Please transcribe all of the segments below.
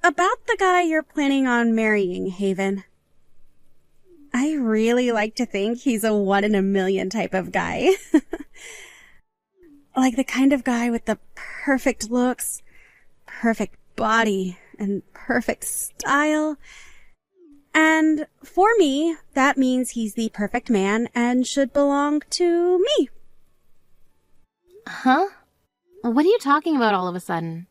about the guy you're planning on marrying, Haven. I really like to think he's a 1 in a million type of guy. Like the kind of guy with the perfect looks, perfect body, and perfect style. And for me, that means he's the perfect man and should belong to me. Huh? What are you talking about all of a sudden?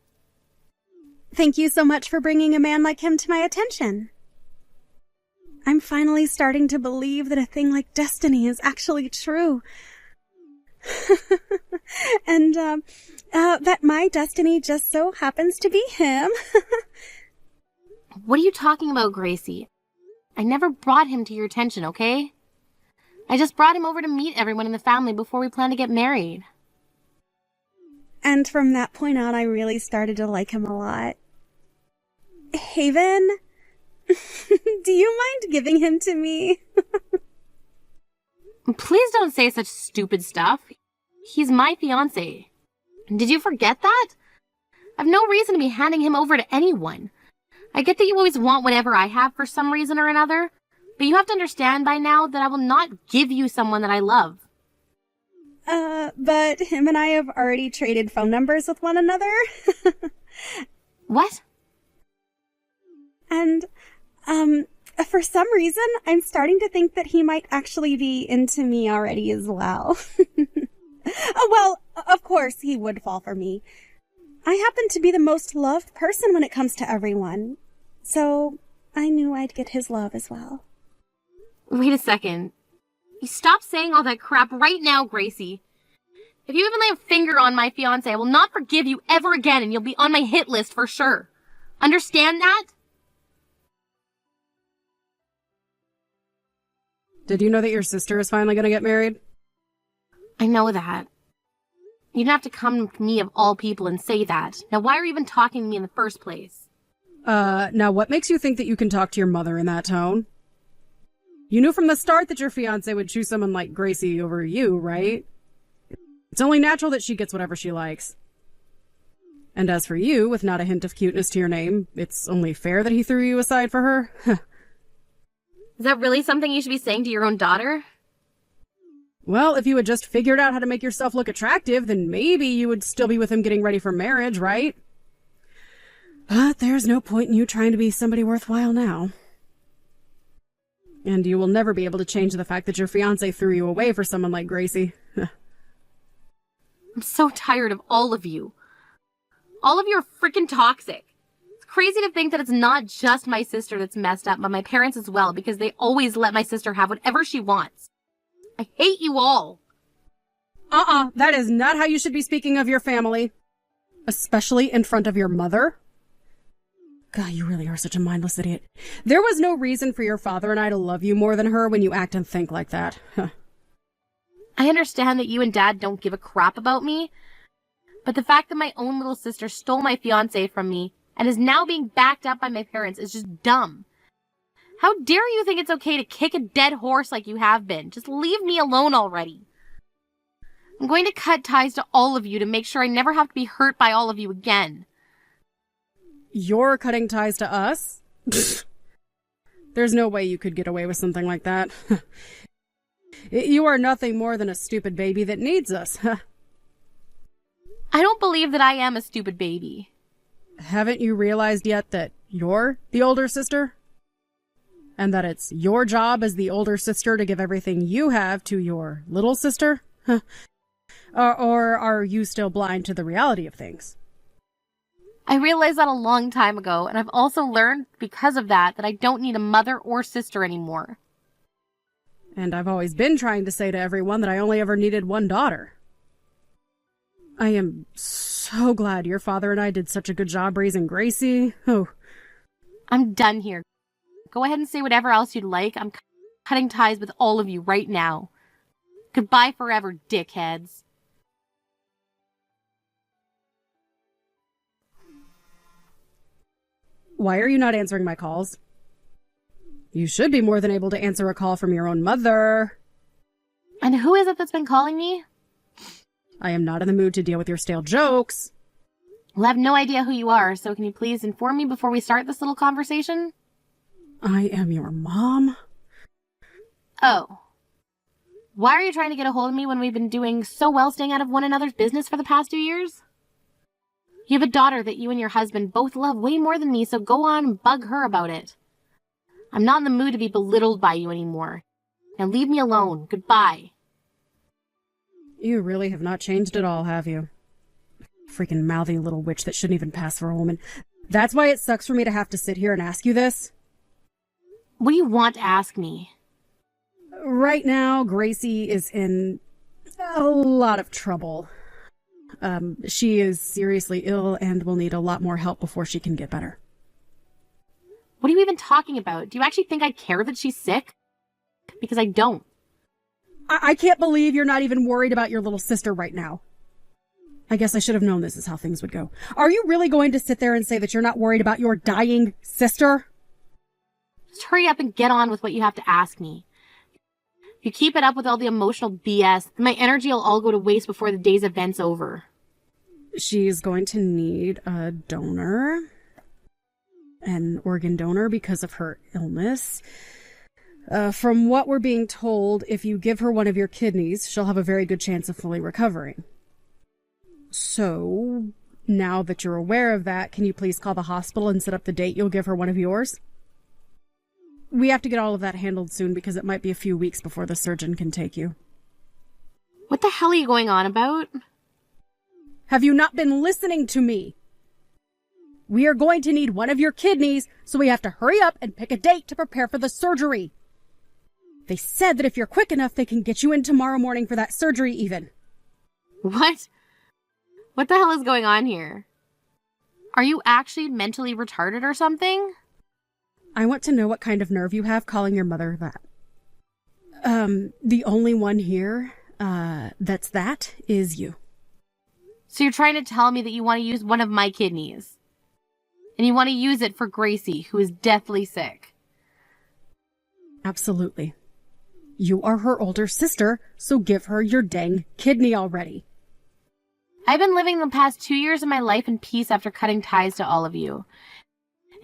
Thank you so much for bringing a man like him to my attention. I'm finally starting to believe that a thing like destiny is actually true. And, that my destiny just so happens to be him. What are you talking about, Gracie? I never brought him to your attention, okay? I just brought him over to meet everyone in the family before we plan to get married. And from that point on, I really started to like him a lot. Haven, do you mind giving him to me? Please don't say such stupid stuff. He's my fiancé. Did you forget that? I've no reason to be handing him over to anyone. I get that you always want whatever I have for some reason or another, but you have to understand by now that I will not give you someone that I love. But him and I have already traded phone numbers with one another. What? And, for some reason, I'm starting to think that he might actually be into me already as well. Well, of course he would fall for me. I happen to be the most loved person when it comes to everyone. So I knew I'd get his love as well. Wait a second. You stop saying all that crap right now, Gracie. If you even lay a finger on my fiancé, I will not forgive you ever again, and you'll be on my hit list for sure. Understand that? Did you know that your sister is finally going to get married? I know that. You didn't have to come to me of all people and say that. Now why are you even talking to me in the first place? Now what makes you think that you can talk to your mother in that tone? You knew from the start that your fiancé would choose someone like Gracie over you, right? It's only natural that she gets whatever she likes. And as for you, with not a hint of cuteness to your name, it's only fair that he threw you aside for her. Is that really something you should be saying to your own daughter? Well, if you had just figured out how to make yourself look attractive, then maybe you would still be with him getting ready for marriage, right? But there's no point in you trying to be somebody worthwhile now. And you will never be able to change the fact that your fiancé threw you away for someone like Gracie. I'm so tired of all of you. All of you are freaking toxic. It's crazy to think that it's not just my sister that's messed up, but my parents as well, because they always let my sister have whatever she wants. I hate you all. That is not how you should be speaking of your family. Especially in front of your mother. God, you really are such a mindless idiot. There was no reason for your father and I to love you more than her when you act and think like that. I understand that you and Dad don't give a crap about me, but the fact that my own little sister stole my fiancé from me and is now being backed up by my parents is just dumb. How dare you think it's okay to kick a dead horse like you have been? Just leave me alone already. I'm going to cut ties to all of you to make sure I never have to be hurt by all of you again. You're cutting ties to us? There's no way you could get away with something like that. You are nothing more than a stupid baby that needs us. I don't believe that I am a stupid baby. Haven't you realized yet that you're the older sister? And that it's your job as the older sister to give everything you have to your little sister? Or are you still blind to the reality of things? I realized that a long time ago, and I've also learned because of that I don't need a mother or sister anymore. And I've always been trying to say to everyone that I only ever needed one daughter. I am so glad your father and I did such a good job raising Gracie. Oh. I'm done here. Go ahead and say whatever else you'd like. I'm cutting ties with all of you right now. Goodbye forever, dickheads. Why are you not answering my calls? You should be more than able to answer a call from your own mother. And who is it that's been calling me? I am not in the mood to deal with your stale jokes. Well, I have no idea who you are, so can you please inform me before we start this little conversation? I am your mom? Oh. Why are you trying to get a hold of me when we've been doing so well staying out of one another's business for the past 2 years? You have a daughter that you and your husband both love way more than me, so go on and bug her about it. I'm not in the mood to be belittled by you anymore. Now leave me alone. Goodbye. You really have not changed at all, have you? Freaking mouthy little witch that shouldn't even pass for a woman. That's why it sucks for me to have to sit here and ask you this. What do you want to ask me? Right now, Gracie is in a lot of trouble. She is seriously ill and will need a lot more help before she can get better. What are you even talking about? Do you actually think I care that she's sick? Because I don't. I can't believe you're not even worried about your little sister right now. I guess I should have known this is how things would go. Are you really going to sit there and say that you're not worried about your dying sister? Just hurry up and get on with what you have to ask me. If you keep it up with all the emotional BS, then my energy will all go to waste before the day's event's over. She's going to need a donor. An organ donor because of her illness. From what we're being told, if you give her one of your kidneys, she'll have a very good chance of fully recovering. So, now that you're aware of that, can you please call the hospital and set up the date you'll give her one of yours? We have to get all of that handled soon because it might be a few weeks before the surgeon can take you. What the hell are you going on about? Have you not been listening to me? We are going to need one of your kidneys, so we have to hurry up and pick a date to prepare for the surgery. They said that if you're quick enough, they can get you in tomorrow morning for that surgery even. What? What the hell is going on here? Are you actually mentally retarded or something? I want to know what kind of nerve you have calling your mother that. The only one here, that is you. So you're trying to tell me that you want to use one of my kidneys? And you want to use it for Gracie, who is deathly sick? Absolutely. You are her older sister, so give her your dang kidney already. I've been living the past 2 years of my life in peace after cutting ties to all of you.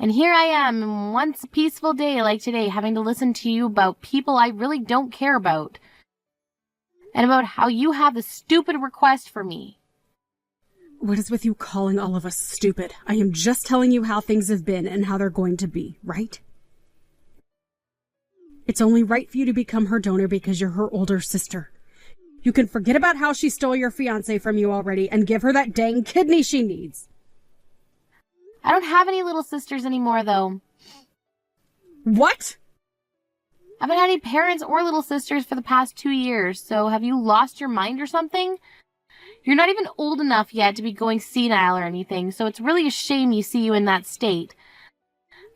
And here I am, once a peaceful day like today, having to listen to you about people I really don't care about. And about how you have the stupid request for me. What is with you calling all of us stupid? I am just telling you how things have been and how they're going to be, right? It's only right for you to become her donor because you're her older sister. You can forget about how she stole your fiancé from you already and give her that dang kidney she needs. I don't have any little sisters anymore, though. What? I haven't had any parents or little sisters for the past 2 years, so have you lost your mind or something? You're not even old enough yet to be going senile or anything, so it's really a shame you see you in that state.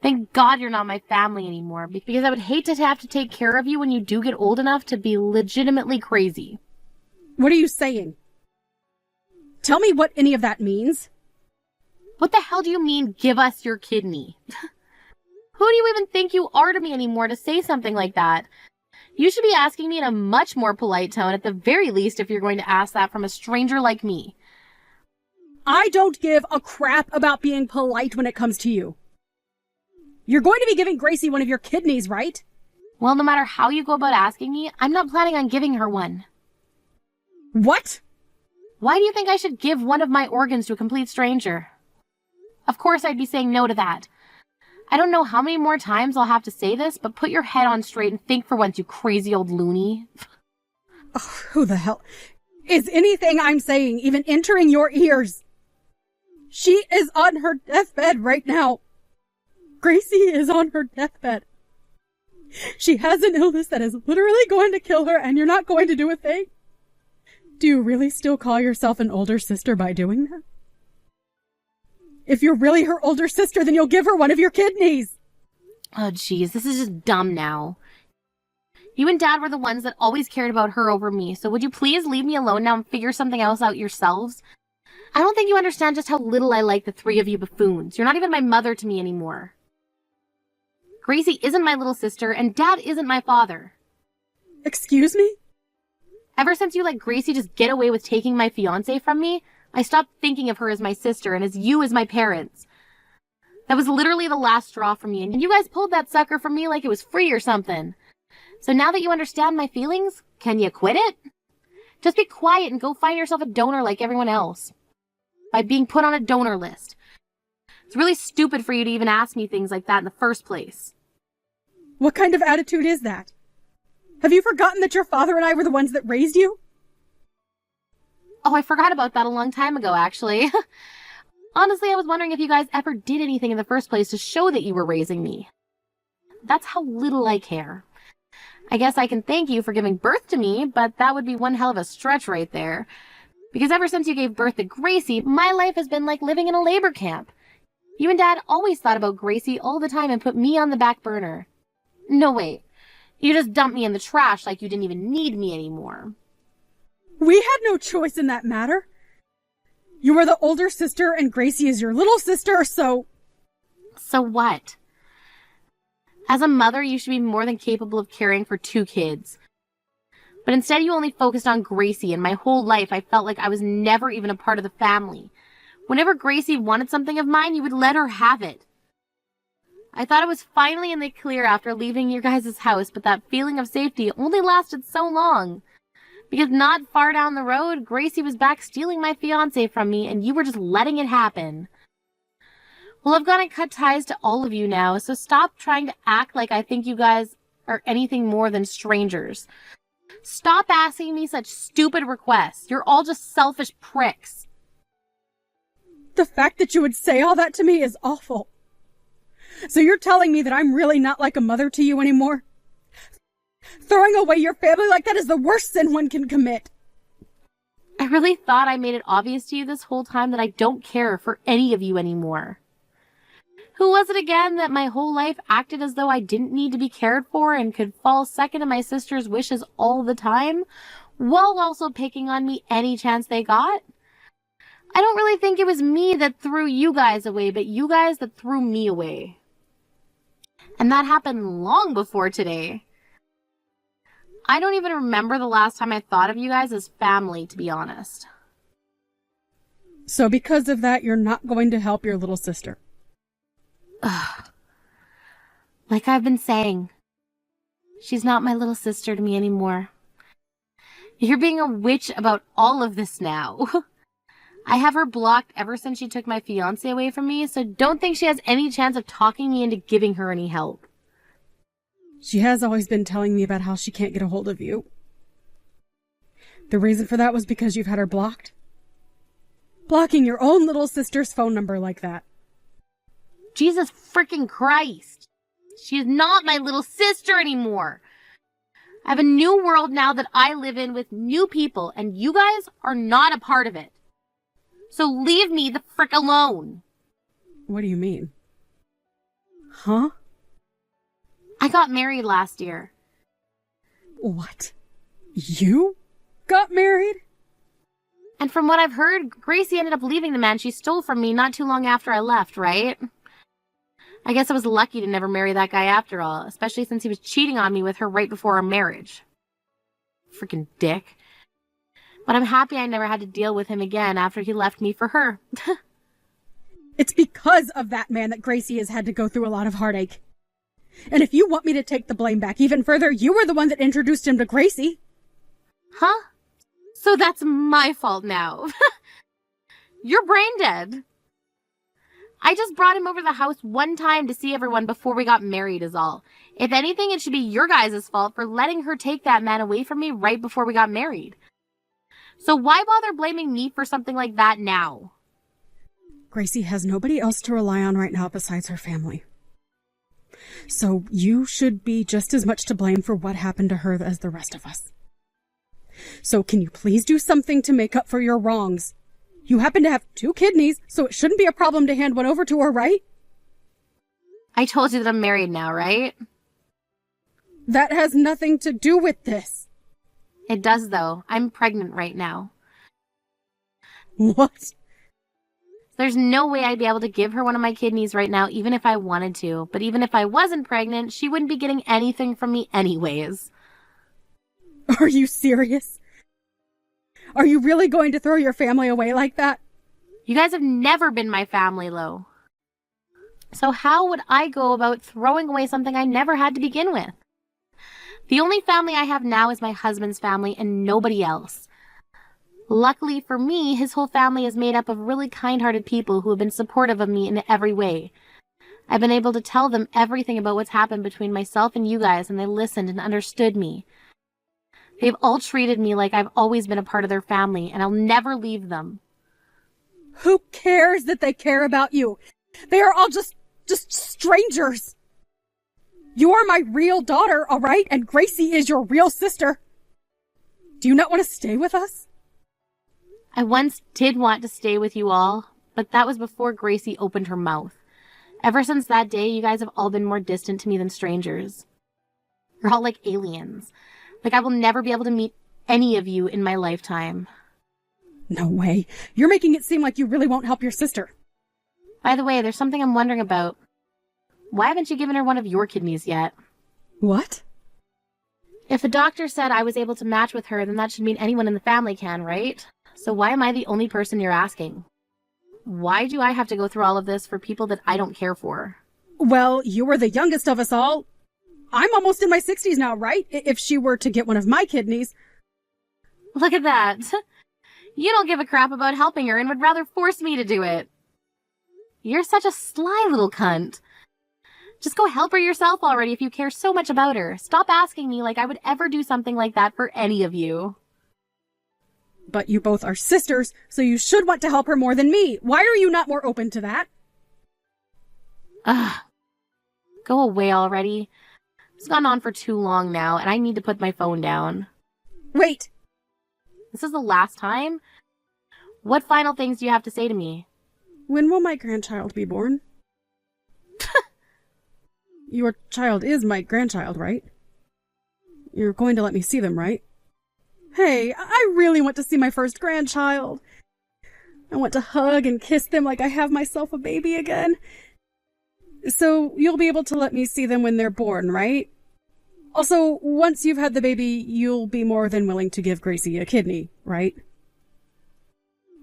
Thank God you're not my family anymore, because I would hate to have to take care of you when you do get old enough to be legitimately crazy. What are you saying? Tell me what any of that means. What the hell do you mean, give us your kidney? Who do you even think you are to me anymore to say something like that? You should be asking me in a much more polite tone, at the very least, if you're going to ask that from a stranger like me. I don't give a crap about being polite when it comes to you. You're going to be giving Gracie one of your kidneys, right? Well, no matter how you go about asking me, I'm not planning on giving her one. What? Why do you think I should give one of my organs to a complete stranger? Of course I'd be saying no to that. I don't know how many more times I'll have to say this, but put your head on straight and think for once, you crazy old loony. Oh, who the hell? Is anything I'm saying even entering your ears? She is on her deathbed right now. Gracie is on her deathbed. She has an illness that is literally going to kill her, and you're not going to do a thing? Do you really still call yourself an older sister by doing that? If you're really her older sister, then you'll give her one of your kidneys. Oh, jeez, this is just dumb now. You and Dad were the ones that always cared about her over me, so would you please leave me alone now and figure something else out yourselves? I don't think you understand just how little I like the three of you buffoons. You're not even my mother to me anymore. Gracie isn't my little sister, and Dad isn't my father. Excuse me? Ever since you let Gracie just get away with taking my fiancé from me, I stopped thinking of her as my sister and as you as my parents. That was literally the last straw for me, and you guys pulled that sucker from me like it was free or something. So now that you understand my feelings, can you quit it? Just be quiet and go find yourself a donor like everyone else. By being put on a donor list. It's really stupid for you to even ask me things like that in the first place. What kind of attitude is that? Have you forgotten that your father and I were the ones that raised you? Oh, I forgot about that a long time ago, actually. Honestly, I was wondering if you guys ever did anything in the first place to show that you were raising me. That's how little I care. I guess I can thank you for giving birth to me, but that would be one hell of a stretch right there. Because ever since you gave birth to Gracie, my life has been like living in a labor camp. You and Dad always thought about Gracie all the time and put me on the back burner. No, wait. You just dumped me in the trash like you didn't even need me anymore. We had no choice in that matter. You were the older sister and Gracie is your little sister, so... So what? As a mother, you should be more than capable of caring for 2 kids. But instead you only focused on Gracie, and my whole life I felt like I was never even a part of the family. Whenever Gracie wanted something of mine, you would let her have it. I thought I was finally in the clear after leaving your guys' house, but that feeling of safety only lasted so long. Because not far down the road, Gracie was back stealing my fiancé from me, and you were just letting it happen. Well, I've gone to cut ties to all of you now, so stop trying to act like I think you guys are anything more than strangers. Stop asking me such stupid requests. You're all just selfish pricks. The fact that you would say all that to me is awful. So you're telling me that I'm really not like a mother to you anymore? Throwing away your family like that is the worst sin one can commit. I really thought I made it obvious to you this whole time that I don't care for any of you anymore. Who was it again that my whole life acted as though I didn't need to be cared for and could fall second to my sister's wishes all the time, while also picking on me any chance they got? I don't really think it was me that threw you guys away, but you guys that threw me away. And that happened long before today. I don't even remember the last time I thought of you guys as family, to be honest. So because of that, you're not going to help your little sister? Ugh. Like I've been saying, she's not my little sister to me anymore. You're being a witch about all of this now. I have her blocked ever since she took my fiancé away from me, so don't think she has any chance of talking me into giving her any help. She has always been telling me about how she can't get a hold of you. The reason for that was because you've had her blocked? Blocking your own little sister's phone number like that. Jesus freaking Christ. She is not my little sister anymore. I have a new world now that I live in with new people, and you guys are not a part of it. So leave me the frick alone. What do you mean? Huh? I got married last year. What? You got married? And from what I've heard, Gracie ended up leaving the man she stole from me not too long after I left, right? I guess I was lucky to never marry that guy after all, especially since he was cheating on me with her right before our marriage. Freaking dick. But I'm happy I never had to deal with him again after he left me for her. It's because of that man that Gracie has had to go through a lot of heartache. And if you want me to take the blame back even further, you were the one that introduced him to Gracie. Huh? So that's my fault now. You're brain dead. I just brought him over the house one time to see everyone before we got married is all. If anything, it should be your guys' fault for letting her take that man away from me right before we got married. So why bother blaming me for something like that now? Gracie has nobody else to rely on right now besides her family. So you should be just as much to blame for what happened to her as the rest of us. So can you please do something to make up for your wrongs? You happen to have 2 kidneys, so it shouldn't be a problem to hand one over to her, right? I told you that I'm married now, right? That has nothing to do with this. It does, though. I'm pregnant right now. What? There's no way I'd be able to give her one of my kidneys right now, even if I wanted to. But even if I wasn't pregnant, she wouldn't be getting anything from me anyways. Are you serious? Are you really going to throw your family away like that? You guys have never been my family, Lo. So how would I go about throwing away something I never had to begin with? The only family I have now is my husband's family and nobody else. Luckily for me, his whole family is made up of really kind-hearted people who have been supportive of me in every way. I've been able to tell them everything about what's happened between myself and you guys, and they listened and understood me. They've all treated me like I've always been a part of their family, and I'll never leave them. Who cares that they care about you? They are all just strangers. You are my real daughter, all right? And Gracie is your real sister. Do you not want to stay with us? I once did want to stay with you all, but that was before Gracie opened her mouth. Ever since that day, you guys have all been more distant to me than strangers. You're all like aliens. Like I will never be able to meet any of you in my lifetime. No way. You're making it seem like you really won't help your sister. By the way, there's something I'm wondering about. Why haven't you given her one of your kidneys yet? What? If a doctor said I was able to match with her, then that should mean anyone in the family can, right? So why am I the only person you're asking? Why do I have to go through all of this for people that I don't care for? Well, you were the youngest of us all. I'm almost in my 60s now, right? If she were to get one of my kidneys. Look at that. You don't give a crap about helping her and would rather force me to do it. You're such a sly little cunt. Just go help her yourself already if you care so much about her. Stop asking me like I would ever do something like that for any of you. But you both are sisters, so you should want to help her more than me. Why are you not more open to that? Ugh. Go away already. It's gone on for too long now, and I need to put my phone down. Wait! This is the last time? What final things do you have to say to me? When will my grandchild be born? Your child is my grandchild, right? You're going to let me see them, right? Hey, I really want to see my first grandchild. I want to hug and kiss them like I have myself a baby again. So you'll be able to let me see them when they're born, right? Also, once you've had the baby, you'll be more than willing to give Gracie a kidney, right?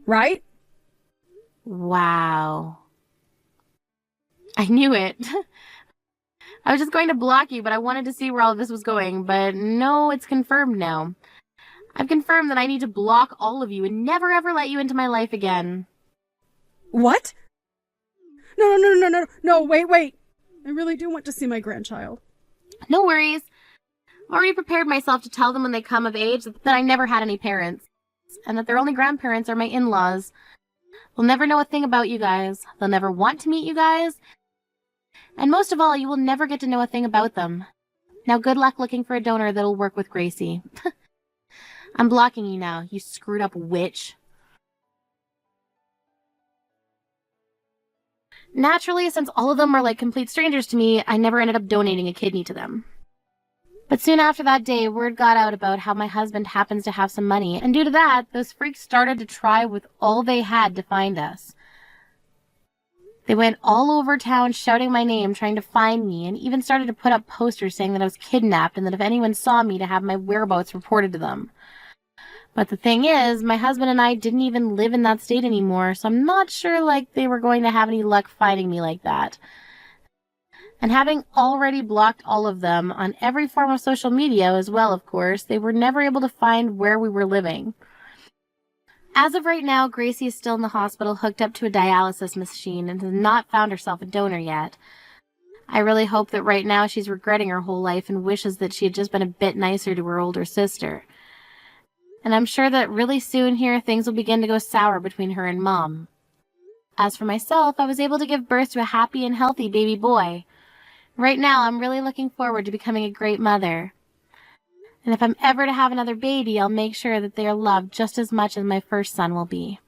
Right? Wow. I knew it. I was just going to block you, but I wanted to see where all of this was going. But no, it's confirmed now. I've confirmed that I need to block all of you and never ever let you into my life again. What? No, wait. I really do want to see my grandchild. No worries. I've already prepared myself to tell them when they come of age that I never had any parents, and that their only grandparents are my in-laws. They'll never know a thing about you guys. They'll never want to meet you guys. And most of all, you will never get to know a thing about them. Now good luck looking for a donor that'll work with Gracie. I'm blocking you now, you screwed up witch. Naturally, since all of them are like complete strangers to me, I never ended up donating a kidney to them. But soon after that day, word got out about how my husband happens to have some money, and due to that, those freaks started to try with all they had to find us. They went all over town shouting my name, trying to find me, and even started to put up posters saying that I was kidnapped and that if anyone saw me to have my whereabouts reported to them. But the thing is, my husband and I didn't even live in that state anymore, so I'm not sure they were going to have any luck finding me like that. And having already blocked all of them on every form of social media as well, of course, they were never able to find where we were living. As of right now, Gracie is still in the hospital hooked up to a dialysis machine and has not found herself a donor yet. I really hope that right now she's regretting her whole life and wishes that she had just been a bit nicer to her older sister. And I'm sure that really soon here things will begin to go sour between her and Mom. As for myself, I was able to give birth to a happy and healthy baby boy. Right now, I'm really looking forward to becoming a great mother. And if I'm ever to have another baby, I'll make sure that they are loved just as much as my first son will be.